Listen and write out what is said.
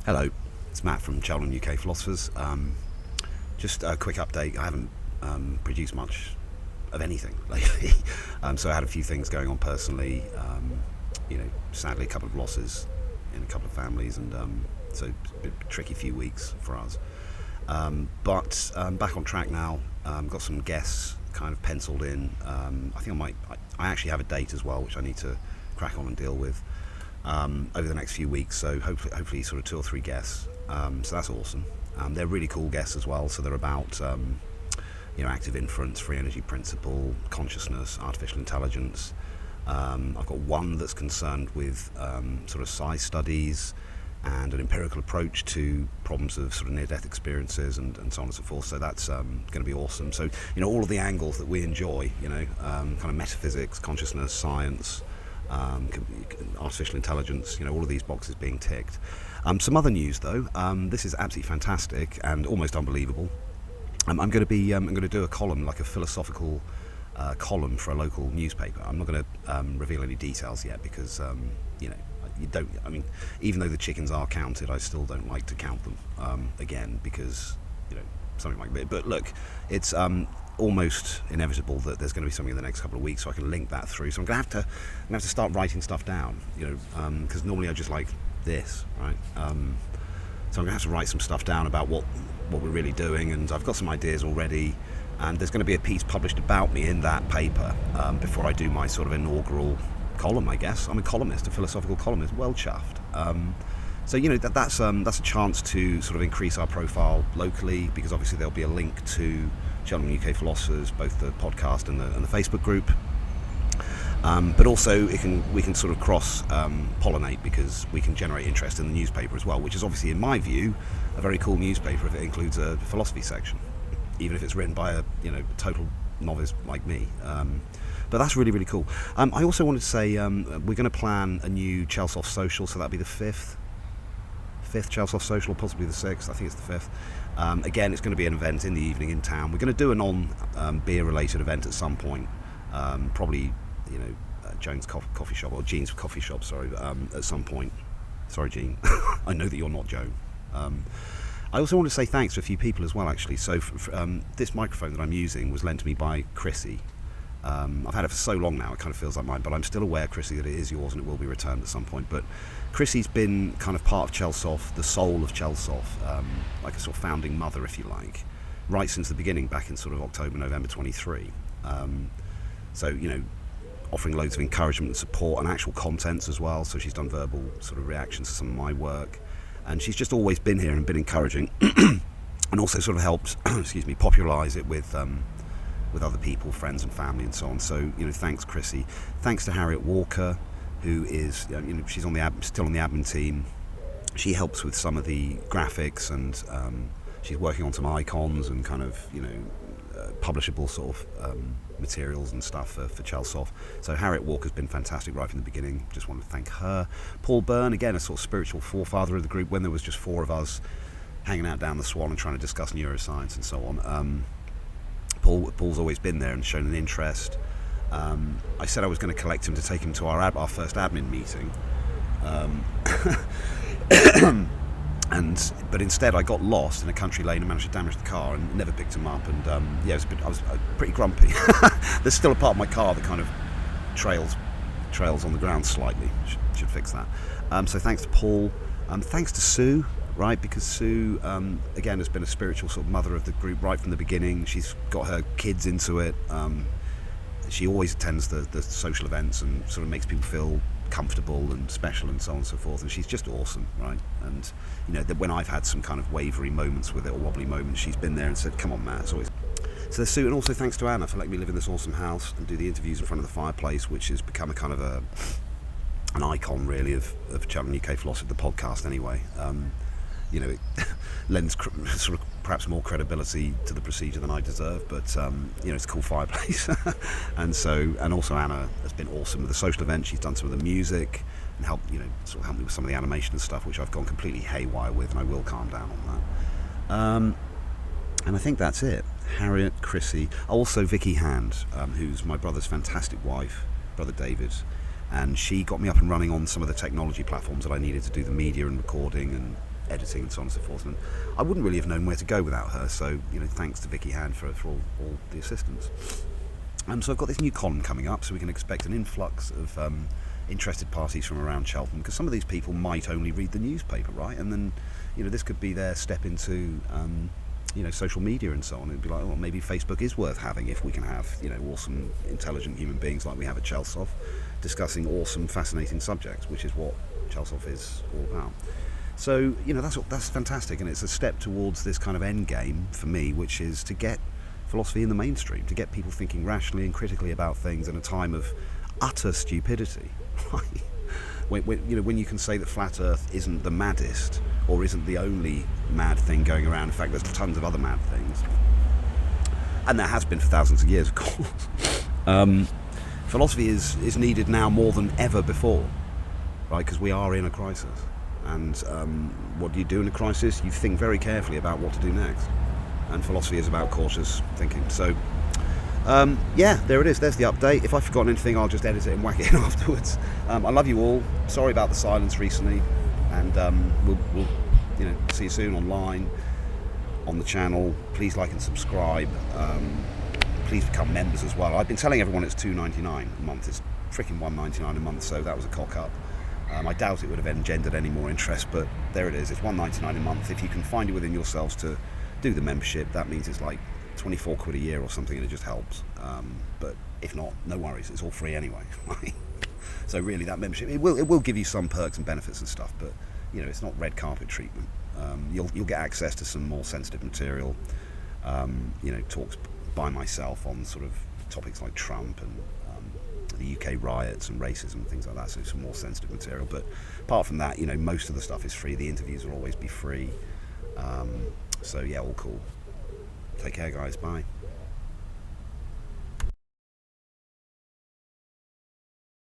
Hello, it's Matt from Cheltenham UK Philosophers. Just a quick update. I haven't produced much of anything lately, so I had a few things going on personally. Sadly, a couple of losses in a couple of families, and so it's been a tricky few weeks for us. But back on track now. Got some guests kind of penciled in. I think I actually have a date as well, which I need to crack on and deal with over the next few weeks. So hopefully sort of 2 or 3 guests. So that's awesome. They're really cool guests as well. So they're about active inference, free energy principle, consciousness, artificial intelligence. I've got one that's concerned with sort of psi studies and an empirical approach to problems of sort of near-death experiences and so on and so forth. So that's going to be awesome. So all of the angles that we enjoy, kind of metaphysics, consciousness, science, artificial intelligence, all of these boxes being ticked. Some other news though. This is absolutely fantastic and almost unbelievable. I'm going to do a column, like a philosophical column for a local newspaper. I'm not going to reveal any details yet because you don't. I mean, even though the chickens are counted, I still don't like to count them again because something like that. But look, it's almost inevitable that there's going to be something in the next couple of weeks, so I can link that through. So I'm going to have to start writing stuff down, because normally I just like this, right? So I'm going to have to write some stuff down about what we're really doing, and I've got some ideas already. And there's going to be a piece published about me in that paper before I do my sort of inaugural column, I guess. I'm a columnist, a philosophical columnist, well chuffed. So that's a chance to sort of increase our profile locally, because obviously there'll be a link to Cheltenham UK Philosophers, both the podcast and the Facebook group. But also we can sort of cross pollinate, because we can generate interest in the newspaper as well, which is obviously, in my view, a very cool newspaper if it includes a philosophy section, even if it's written by a total novice like me. But that's really, really cool. I also wanted to say we're going to plan a new Chelsoph social, so that'll be the fifth Chelsoph social, possibly the 6th. I think it's the 5th. Again, it's going to be an event in the evening in town. We're going to do a non-beer related event at some point, probably Joan's coffee shop, or Jean's coffee shop, sorry, at some point. Sorry, Jean. I know that you're not Joan. I also want to say thanks to a few people as well, actually. So this microphone that I'm using was lent to me by Chrissy. I've had it for so long now, it kind of feels like mine, but I'm still aware, Chrissy, that it is yours and it will be returned at some point. But Chrissy's been kind of part of Chelsoph, the soul of Chelsoph, like a sort of founding mother, if you like, right since the beginning, back in sort of October, November 23. So, offering loads of encouragement and support and actual contents as well. So she's done verbal sort of reactions to some of my work. And she's just always been here and been encouraging and also sort of helped, popularise it with other people, friends and family and so on. So, thanks, Chrissy. Thanks to Harriet Walker, who is, she's still on the admin team. She helps with some of the graphics, and she's working on some icons and kind of, publishable sort of materials and stuff for Chelsoph. So Harriet Walker's been fantastic right from the beginning. Just want to thank her. Paul Byrne, again, a sort of spiritual forefather of the group when there was just 4 of us hanging out down the Swan and trying to discuss neuroscience and so on. Paul's always been there and shown an interest. I said I was going to collect him to take him to our first admin meeting, but instead I got lost in a country lane and managed to damage the car and never picked him up. And I was pretty grumpy. There's still a part of my car that kind of trails on the ground slightly. Should fix that. So thanks to Paul. Thanks to Sue. Right, because Sue, again, has been a spiritual sort of mother of the group right from the beginning. She's got her kids into it. She always attends the social events and sort of makes people feel comfortable and special and so on and so forth. And she's just awesome, right? And, when I've had some kind of wavery moments with it or wobbly moments, she's been there and said, come on, Matt, it's always... So there's Sue, and also thanks to Anna for letting me live in this awesome house and do the interviews in front of the fireplace, which has become a kind of an icon, really, of Cheltenham UK Philosophy, the podcast anyway. It lends sort of perhaps more credibility to the procedure than I deserve, but it's a cool fireplace. and also Anna has been awesome with the social event. She's done some of the music and helped me with some of the animation and stuff, which I've gone completely haywire with, and I will calm down on that. And I think that's it. Harriet, Chrissy, also Vicky Hand, who's my brother's fantastic wife, brother David, and she got me up and running on some of the technology platforms that I needed to do the media and recording and editing and so on and so forth. And I wouldn't really have known where to go without her. So thanks to Vicky Hand for all the assistance. So I've got this new column coming up, so we can expect an influx of interested parties from around Cheltenham, because some of these people might only read the newspaper, right? And then this could be their step into social media and so on. It'd be like, well, maybe Facebook is worth having if we can have awesome, intelligent human beings like we have at Chelsoph discussing awesome, fascinating subjects, which is what Chelsoph is all about. So that's fantastic, and it's a step towards this kind of end game for me, which is to get philosophy in the mainstream, to get people thinking rationally and critically about things in a time of utter stupidity. When you can say that flat Earth isn't the maddest or isn't the only mad thing going around. In fact, there's tons of other mad things, and there has been for thousands of years, of course. Philosophy is needed now more than ever before, right? Because we are in a crisis, and what do you do in a crisis? You think very carefully about what to do next, and philosophy is about cautious thinking. So there it is. There's the update. If I've forgotten anything, I'll just edit it and whack it in afterwards. I love you all. Sorry about the silence recently, and we'll see you soon online, on the channel. Please like and subscribe. Please become members as well. I've been telling everyone it's $2.99 a month. It's freaking $1.99 a month, so that was a cock up. I doubt it would have engendered any more interest, but there it is. It's $1.99 a month. If you can find it within yourselves to do the membership, that means it's like 24 quid a year or something, and it just helps. But if not, no worries, it's all free anyway. So really, that membership, it will give you some perks and benefits and stuff, but it's not red carpet treatment. You'll get access to some more sensitive material, talks by myself on sort of topics like Trump and the UK riots and racism and things like that, so some more sensitive material. But apart from that, most of the stuff is free. The interviews will always be free. So yeah, all cool. Take care, guys. Bye.